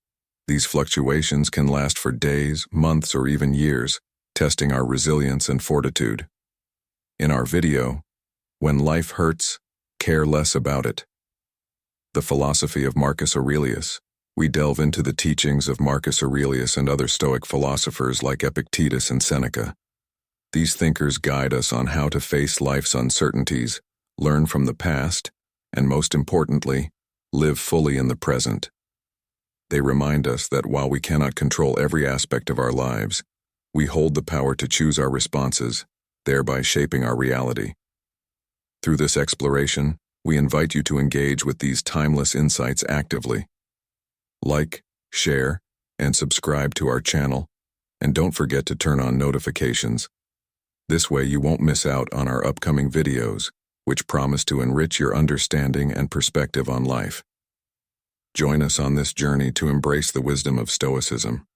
These fluctuations can last for days, months, or even years, testing our resilience and fortitude. In our video, When Life Hurts, Care Less About It, the philosophy of Marcus Aurelius, we delve into the teachings of Marcus Aurelius and other Stoic philosophers like Epictetus and Seneca. These thinkers guide us on how to face life's uncertainties, learn from the past, and most importantly, live fully in the present. They remind us that while we cannot control every aspect of our lives, we hold the power to choose our responses, thereby shaping our reality. Through this exploration, we invite you to engage with these timeless insights actively. Like, share, and subscribe to our channel, and don't forget to turn on notifications. This way you won't miss out on our upcoming videos, which promise to enrich your understanding and perspective on life. Join us on this journey to embrace the wisdom of Stoicism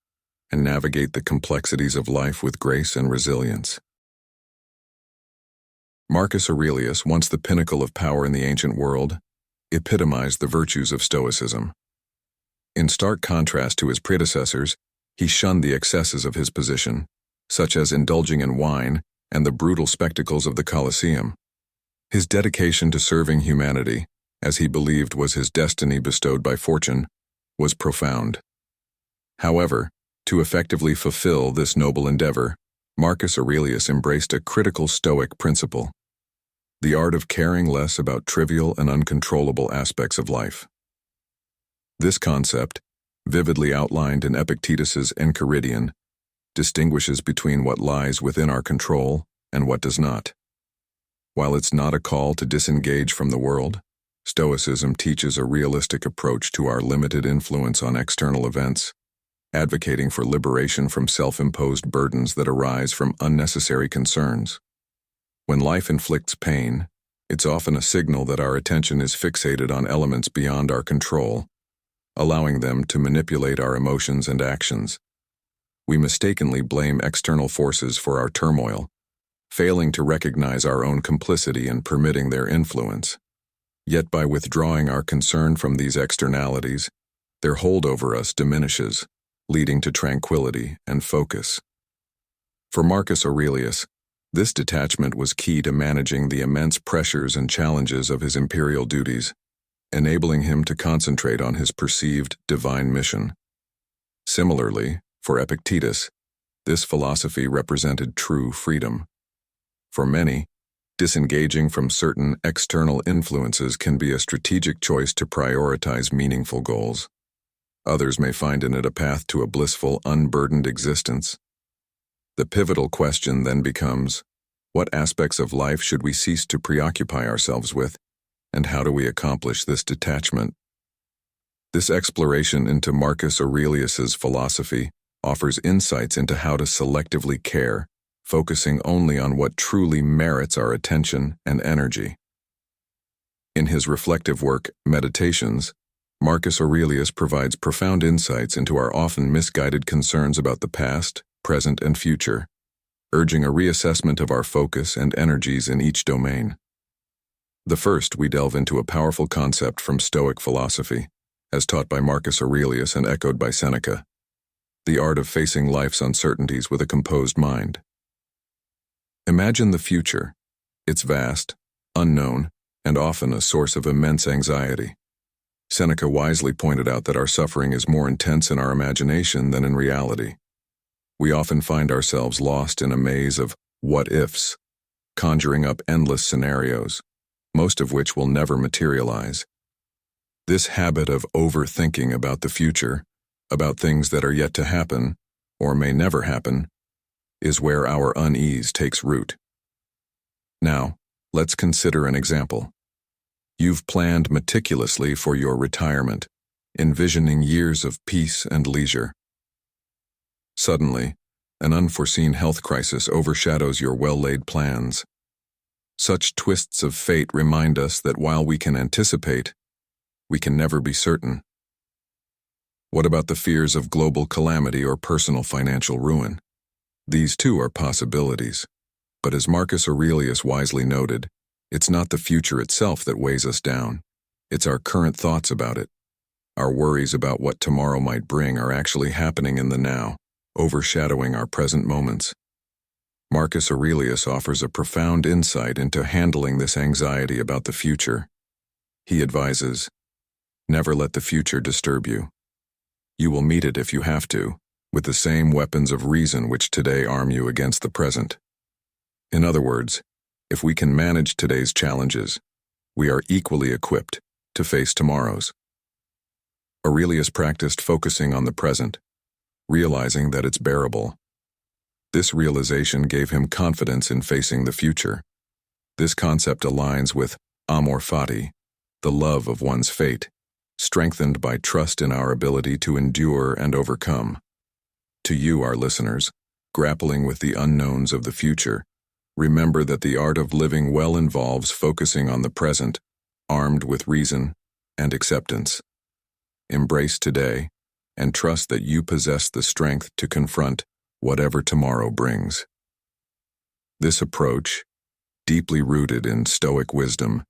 and navigate the complexities of life with grace and resilience. Marcus Aurelius, once the pinnacle of power in the ancient world, epitomized the virtues of Stoicism. In stark contrast to his predecessors, he shunned the excesses of his position, such as indulging in wine and the brutal spectacles of the Colosseum. His dedication to serving humanity, as he believed was his destiny bestowed by fortune, was profound. However, to effectively fulfill this noble endeavor, Marcus Aurelius embraced a critical Stoic principle: the art of caring less about trivial and uncontrollable aspects of life. This concept, vividly outlined in Epictetus's Enchiridion, distinguishes between what lies within our control and what does not. While it's not a call to disengage from the world, Stoicism teaches a realistic approach to our limited influence on external events, advocating for liberation from self-imposed burdens that arise from unnecessary concerns. When life inflicts pain, it's often a signal that our attention is fixated on elements beyond our control, allowing them to manipulate our emotions and actions. We mistakenly blame external forces for our turmoil, failing to recognize our own complicity and permitting their influence. Yet by withdrawing our concern from these externalities, their hold over us diminishes, leading to tranquility and focus. For Marcus Aurelius, this detachment was key to managing the immense pressures and challenges of his imperial duties, enabling him to concentrate on his perceived divine mission. Similarly, for Epictetus, this philosophy represented true freedom. For many, disengaging from certain external influences can be a strategic choice to prioritize meaningful goals. Others may find in it a path to a blissful, unburdened existence. The pivotal question then becomes, what aspects of life should we cease to preoccupy ourselves with, and how do we accomplish this detachment? This exploration into Marcus Aurelius's philosophy offers insights into how to selectively care focusing only on what truly merits our attention and energy. In his reflective work, Meditations, Marcus Aurelius provides profound insights into our often misguided concerns about the past, present, and future, urging a reassessment of our focus and energies in each domain. The first, we delve into a powerful concept from Stoic philosophy, as taught by Marcus Aurelius and echoed by Seneca: the art of facing life's uncertainties with a composed mind. Imagine the future. It's vast, unknown, and often a source of immense anxiety. Seneca wisely pointed out that our suffering is more intense in our imagination than in reality. We often find ourselves lost in a maze of what-ifs, conjuring up endless scenarios, most of which will never materialize. This habit of overthinking about the future, about things that are yet to happen, or may never happen, is where our unease takes root. Now, let's consider an example. You've planned meticulously for your retirement, envisioning years of peace and leisure. Suddenly, an unforeseen health crisis overshadows your well-laid plans. Such twists of fate remind us that while we can anticipate, we can never be certain. What about the fears of global calamity or personal financial ruin? These too are possibilities, but as Marcus Aurelius wisely noted, it's not the future itself that weighs us down. It's our current thoughts about it. Our worries about what tomorrow might bring are actually happening in the now, overshadowing our present moments. Marcus Aurelius offers a profound insight into handling this anxiety about the future. He advises, never let the future disturb you. You will meet it if you have to, with the same weapons of reason which today arm you against the present. In other words, if we can manage today's challenges, we are equally equipped to face tomorrow's. Aurelius practiced focusing on the present, realizing that it's bearable. This realization gave him confidence in facing the future. This concept aligns with amor fati, the love of one's fate, strengthened by trust in our ability to endure and overcome. To you, our listeners, grappling with the unknowns of the future, remember that the art of living well involves focusing on the present, armed with reason and acceptance. Embrace today, and trust that you possess the strength to confront whatever tomorrow brings. This approach, deeply rooted in Stoic wisdom,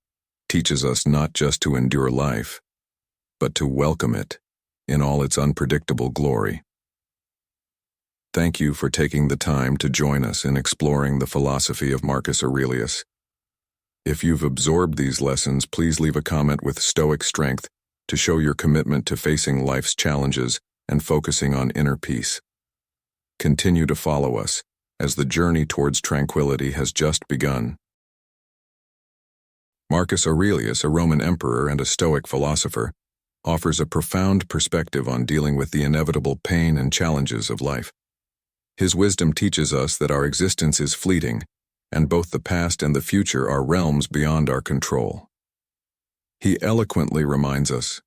teaches us not just to endure life, but to welcome it in all its unpredictable glory. Thank you for taking the time to join us in exploring the philosophy of Marcus Aurelius. If you've absorbed these lessons, please leave a comment with Stoic strength to show your commitment to facing life's challenges and focusing on inner peace. Continue to follow us, as the journey towards tranquility has just begun. Marcus Aurelius, a Roman emperor and a Stoic philosopher, offers a profound perspective on dealing with the inevitable pain and challenges of life. His wisdom teaches us that our existence is fleeting, and both the past and the future are realms beyond our control. He eloquently reminds us,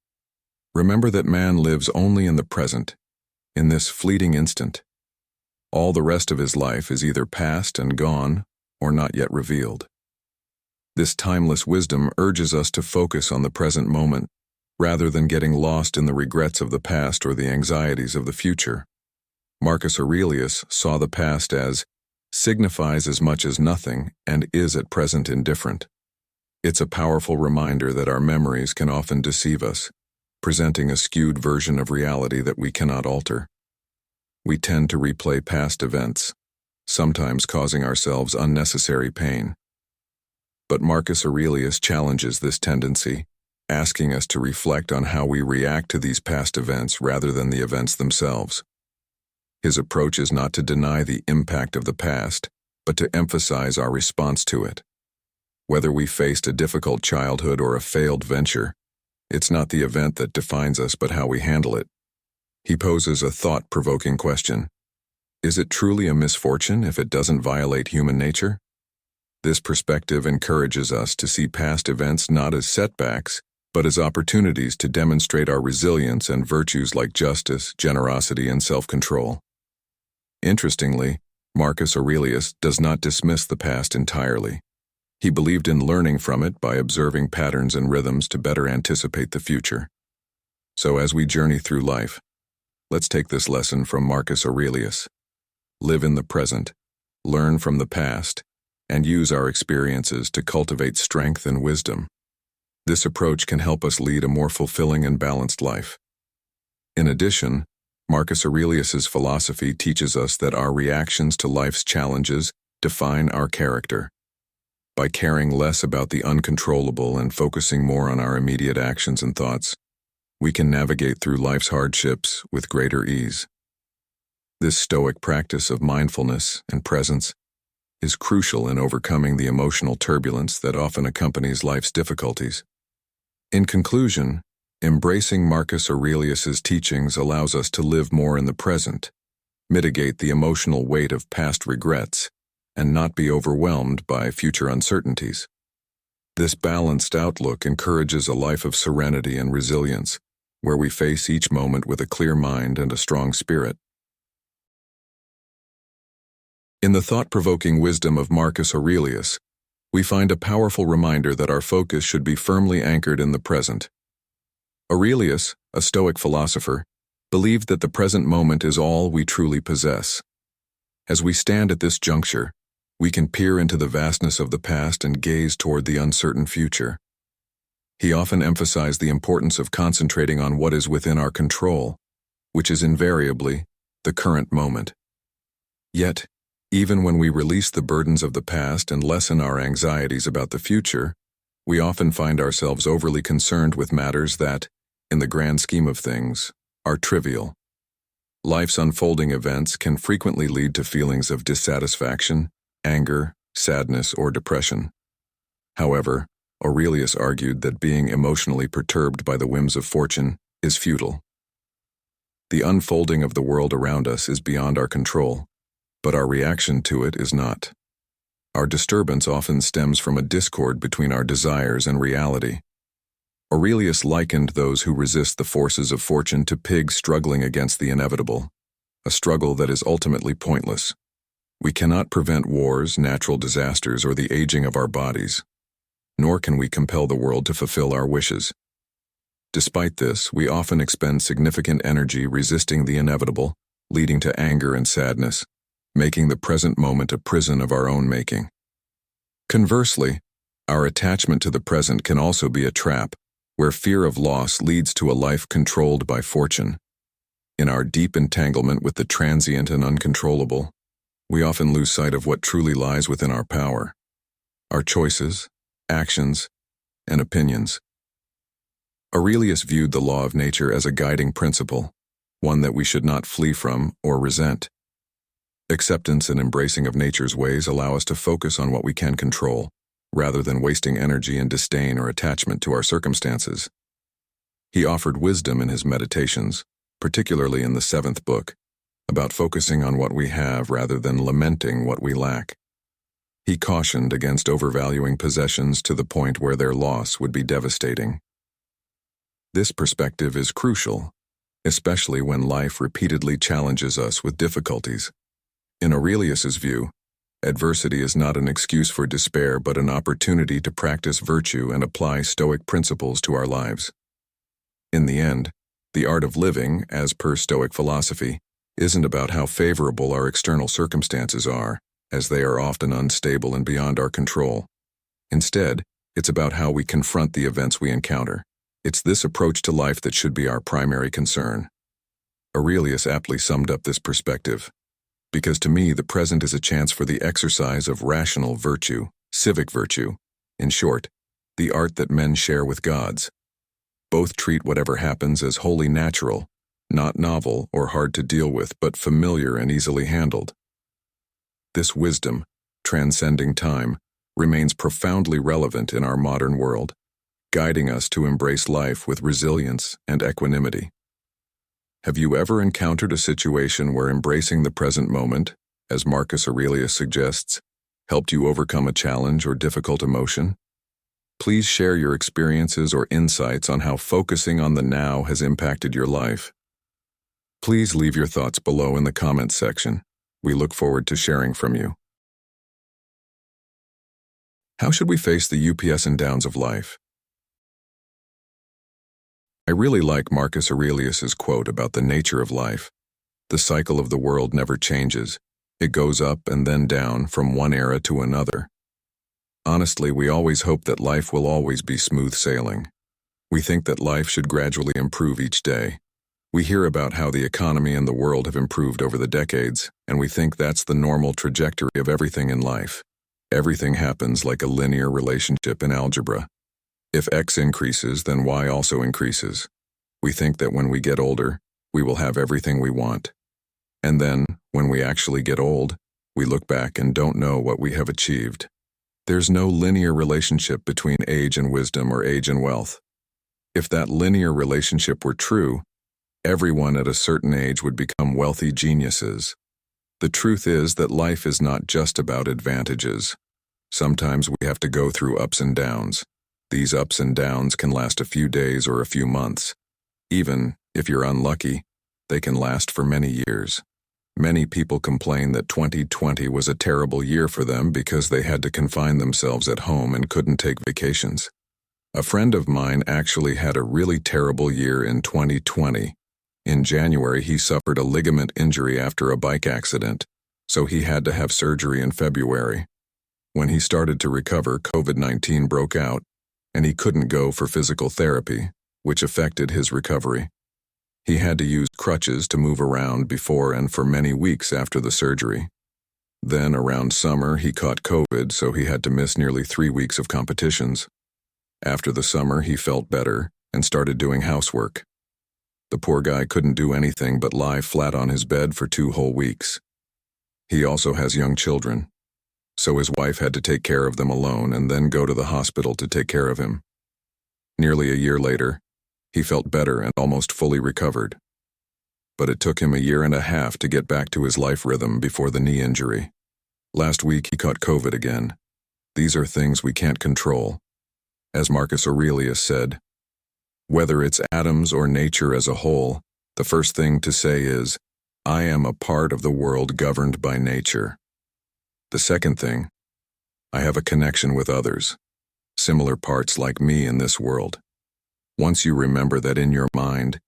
remember that man lives only in the present, in this fleeting instant. All the rest of his life is either past and gone, or not yet revealed. This timeless wisdom urges us to focus on the present moment, rather than getting lost in the regrets of the past or the anxieties of the future. Marcus Aurelius saw the past as signifies as much as nothing and is at present indifferent. It's a powerful reminder that our memories can often deceive us, presenting a skewed version of reality that we cannot alter. We tend to replay past events, sometimes causing ourselves unnecessary pain. But Marcus Aurelius challenges this tendency, asking us to reflect on how we react to these past events rather than the events themselves. His approach is not to deny the impact of the past, but to emphasize our response to it. Whether we faced a difficult childhood or a failed venture, it's not the event that defines us but how we handle it. He poses a thought-provoking question. Is it truly a misfortune if it doesn't violate human nature? This perspective encourages us to see past events not as setbacks, but as opportunities to demonstrate our resilience and virtues like justice, generosity, and self-control. Interestingly, Marcus Aurelius does not dismiss the past entirely. He believed in learning from it by observing patterns and rhythms to better anticipate the future. So as we journey through life, let's take this lesson from Marcus Aurelius. Live in the present, learn from the past, and use our experiences to cultivate strength and wisdom. This approach can help us lead a more fulfilling and balanced life. In addition, Marcus Aurelius's philosophy teaches us that our reactions to life's challenges define our character. By caring less about the uncontrollable and focusing more on our immediate actions and thoughts, we can navigate through life's hardships with greater ease. This Stoic practice of mindfulness and presence is crucial in overcoming the emotional turbulence that often accompanies life's difficulties. In conclusion, embracing Marcus Aurelius's teachings allows us to live more in the present, mitigate the emotional weight of past regrets, and not be overwhelmed by future uncertainties. This balanced outlook encourages a life of serenity and resilience, where we face each moment with a clear mind and a strong spirit. In the thought-provoking wisdom of Marcus Aurelius, we find a powerful reminder that our focus should be firmly anchored in the present. Aurelius, a Stoic philosopher, believed that the present moment is all we truly possess. As we stand at this juncture, we can peer into the vastness of the past and gaze toward the uncertain future. He often emphasized the importance of concentrating on what is within our control, which is invariably the current moment. Yet, even when we release the burdens of the past and lessen our anxieties about the future, we often find ourselves overly concerned with matters that, in the grand scheme of things, are trivial. Life's unfolding events can frequently lead to feelings of dissatisfaction, anger, sadness, or depression. However, Aurelius argued that being emotionally perturbed by the whims of fortune is futile. The unfolding of the world around us is beyond our control, but our reaction to it is not. Our disturbance often stems from a discord between our desires and reality. Aurelius likened those who resist the forces of fortune to pigs struggling against the inevitable, a struggle that is ultimately pointless. We cannot prevent wars, natural disasters, or the aging of our bodies, nor can we compel the world to fulfill our wishes. Despite this, we often expend significant energy resisting the inevitable, leading to anger and sadness, making the present moment a prison of our own making. Conversely, our attachment to the present can also be a trap, where fear of loss leads to a life controlled by fortune. In our deep entanglement with the transient and uncontrollable, we often lose sight of what truly lies within our power: our choices, actions, and opinions. Aurelius viewed the law of nature as a guiding principle, one that we should not flee from or resent. Acceptance and embracing of nature's ways allow us to focus on what we can control, rather than wasting energy in disdain or attachment to our circumstances. He offered wisdom in his meditations, particularly in the 7th book, about focusing on what we have rather than lamenting what we lack. He cautioned against overvaluing possessions to the point where their loss would be devastating. This perspective is crucial, especially when life repeatedly challenges us with difficulties. In Aurelius's view, adversity is not an excuse for despair but an opportunity to practice virtue and apply Stoic principles to our lives. In the end, the art of living, as per Stoic philosophy, isn't about how favorable our external circumstances are, as they are often unstable and beyond our control. Instead, it's about how we confront the events we encounter. It's this approach to life that should be our primary concern. Aurelius aptly summed up this perspective: because to me the present is a chance for the exercise of rational virtue, civic virtue, in short, the art that men share with gods. Both treat whatever happens as wholly natural, not novel or hard to deal with, but familiar and easily handled. This wisdom, transcending time, remains profoundly relevant in our modern world, guiding us to embrace life with resilience and equanimity. Have you ever encountered a situation where embracing the present moment, as Marcus Aurelius suggests, helped you overcome a challenge or difficult emotion? Please share your experiences or insights on how focusing on the now has impacted your life. Please leave your thoughts below in the comments section. We look forward to sharing from you. How should we face the ups and downs of life? I really like Marcus Aurelius's quote about the nature of life. The cycle of the world never changes. It goes up and then down from one era to another. Honestly, we always hope that life will always be smooth sailing. We think that life should gradually improve each day. We hear about how the economy and the world have improved over the decades, and we think that's the normal trajectory of everything in life. Everything happens like a linear relationship in algebra. If X increases, then Y also increases. We think that when we get older, we will have everything we want. And then, when we actually get old, we look back and don't know what we have achieved. There's no linear relationship between age and wisdom or age and wealth. If that linear relationship were true, everyone at a certain age would become wealthy geniuses. The truth is that life is not just about advantages. Sometimes we have to go through ups and downs. These ups and downs can last a few days or a few months. Even if you're unlucky, they can last for many years. Many people complain that 2020 was a terrible year for them because they had to confine themselves at home and couldn't take vacations. A friend of mine actually had a really terrible year in 2020. In January, he suffered a ligament injury after a bike accident, so he had to have surgery in February. When he started to recover, COVID-19 broke out, and he couldn't go for physical therapy, which affected his recovery. He had to use crutches to move around before and for many weeks after the surgery. Then, around summer, he caught COVID, so he had to miss nearly 3 weeks of competitions. After the summer, he felt better and started doing housework. The poor guy couldn't do anything but lie flat on his bed for 2 whole weeks. He also has young children, so his wife had to take care of them alone and then go to the hospital to take care of him. Nearly a year later, he felt better and almost fully recovered. But it took him a year and a half to get back to his life rhythm before the knee injury. Last week, he caught COVID again. These are things we can't control. As Marcus Aurelius said, whether it's atoms or nature as a whole, the first thing to say is, I am a part of the world governed by nature. The second thing, I have a connection with others, similar parts like me in this world. Once you remember that in your mind,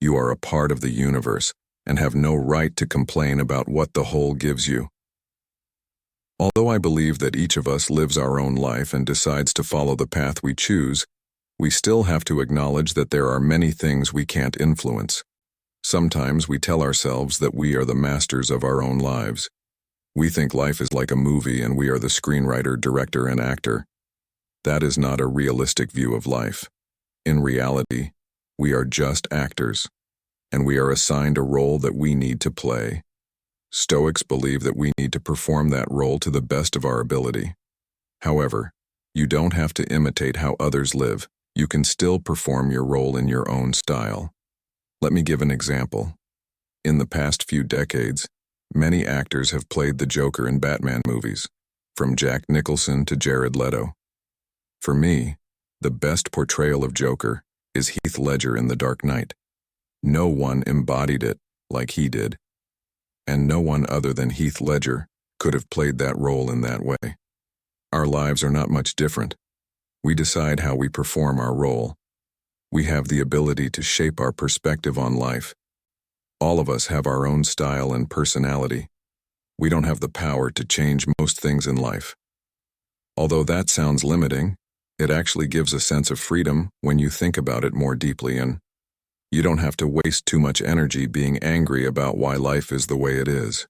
you are a part of the universe and have no right to complain about what the whole gives you. Although I believe that each of us lives our own life and decides to follow the path we choose, we still have to acknowledge that there are many things we can't influence. Sometimes we tell ourselves that we are the masters of our own lives. We think life is like a movie and we are the screenwriter, director, and actor. That is not a realistic view of life. In reality, we are just actors, and we are assigned a role that we need to play. Stoics believe that we need to perform that role to the best of our ability. However, you don't have to imitate how others live. You can still perform your role in your own style. Let me give an example. In the past few decades, many actors have played the Joker in Batman movies, from Jack Nicholson to Jared Leto. For me, the best portrayal of Joker is Heath Ledger in The Dark Knight. No one embodied it like he did, and no one other than Heath Ledger could have played that role in that way. Our lives are not much different. We decide how we perform our role. We have the ability to shape our perspective on life. All of us have our own style and personality. We don't have the power to change most things in life. Although that sounds limiting, it actually gives a sense of freedom when you think about it more deeply, and you don't have to waste too much energy being angry about why life is the way it is.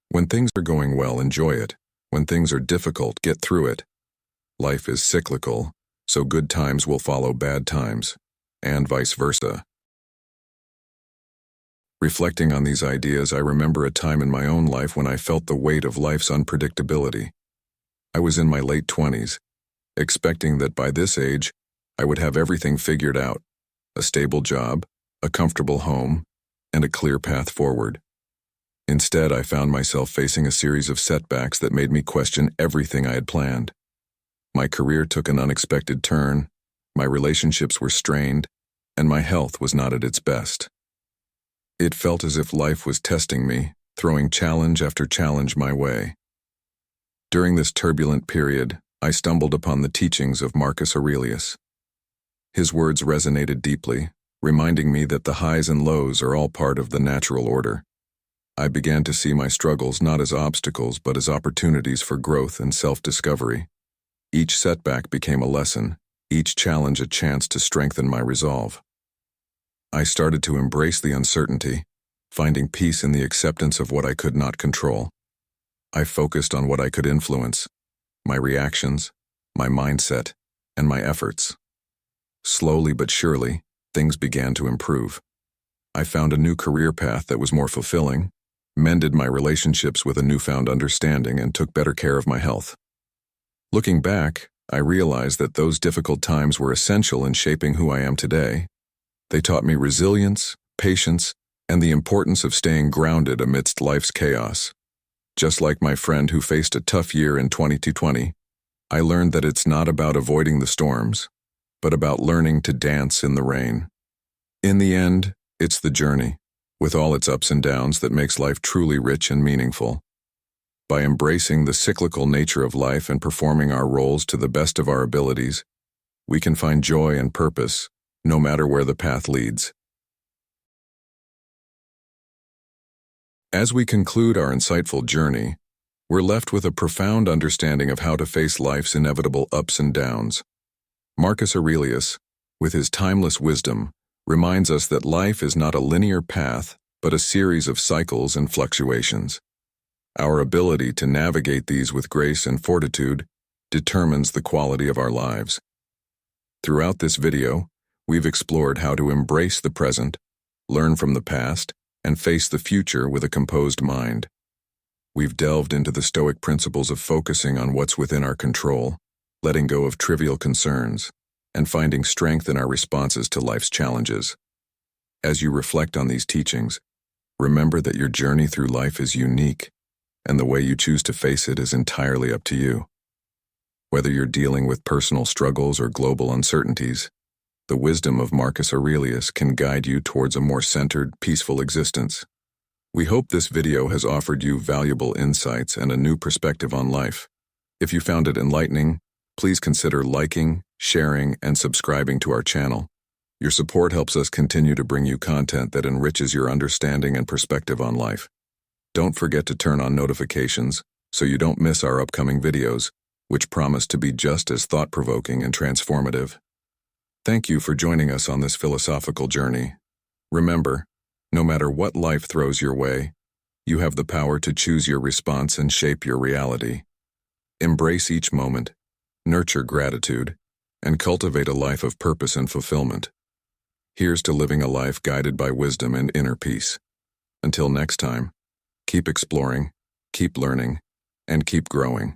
When things are going well, enjoy it. When things are difficult, get through it. Life is cyclical, so good times will follow bad times, and vice versa. Reflecting on these ideas, I remember a time in my own life when I felt the weight of life's unpredictability. I was in my late 20s, expecting that by this age, I would have everything figured out, a stable job, a comfortable home, and a clear path forward. Instead, I found myself facing a series of setbacks that made me question everything I had planned. My career took an unexpected turn, my relationships were strained, and my health was not at its best. It felt as if life was testing me, throwing challenge after challenge my way. During this turbulent period, I stumbled upon the teachings of Marcus Aurelius. His words resonated deeply, reminding me that the highs and lows are all part of the natural order. I began to see my struggles not as obstacles but as opportunities for growth and self-discovery. Each setback became a lesson, each challenge a chance to strengthen my resolve. I started to embrace the uncertainty, finding peace in the acceptance of what I could not control. I focused on what I could influence, my reactions, my mindset, and my efforts. Slowly but surely, things began to improve. I found a new career path that was more fulfilling, mended my relationships with a newfound understanding, and took better care of my health. Looking back, I realized that those difficult times were essential in shaping who I am today. They taught me resilience, patience, and the importance of staying grounded amidst life's chaos. Just like my friend who faced a tough year in 2020, I learned that it's not about avoiding the storms, but about learning to dance in the rain. In the end, it's the journey, with all its ups and downs, that makes life truly rich and meaningful. By embracing the cyclical nature of life and performing our roles to the best of our abilities, we can find joy and purpose, no matter where the path leads. As we conclude our insightful journey, we're left with a profound understanding of how to face life's inevitable ups and downs. Marcus Aurelius, with his timeless wisdom, reminds us that life is not a linear path, but a series of cycles and fluctuations. Our ability to navigate these with grace and fortitude determines the quality of our lives. Throughout this video, we've explored how to embrace the present, learn from the past, and face the future with a composed mind. We've delved into the Stoic principles of focusing on what's within our control, letting go of trivial concerns, and finding strength in our responses to life's challenges. As you reflect on these teachings, remember that your journey through life is unique, and the way you choose to face it is entirely up to you. Whether you're dealing with personal struggles or global uncertainties, the wisdom of Marcus Aurelius can guide you towards a more centered, peaceful existence. We hope this video has offered you valuable insights and a new perspective on life. If you found it enlightening, please consider liking, sharing, and subscribing to our channel. Your support helps us continue to bring you content that enriches your understanding and perspective on life. Don't forget to turn on notifications so you don't miss our upcoming videos, which promise to be just as thought-provoking and transformative. Thank you for joining us on this philosophical journey. Remember, no matter what life throws your way, you have the power to choose your response and shape your reality. Embrace each moment, nurture gratitude, and cultivate a life of purpose and fulfillment. Here's to living a life guided by wisdom and inner peace. Until next time, keep exploring, keep learning, and keep growing.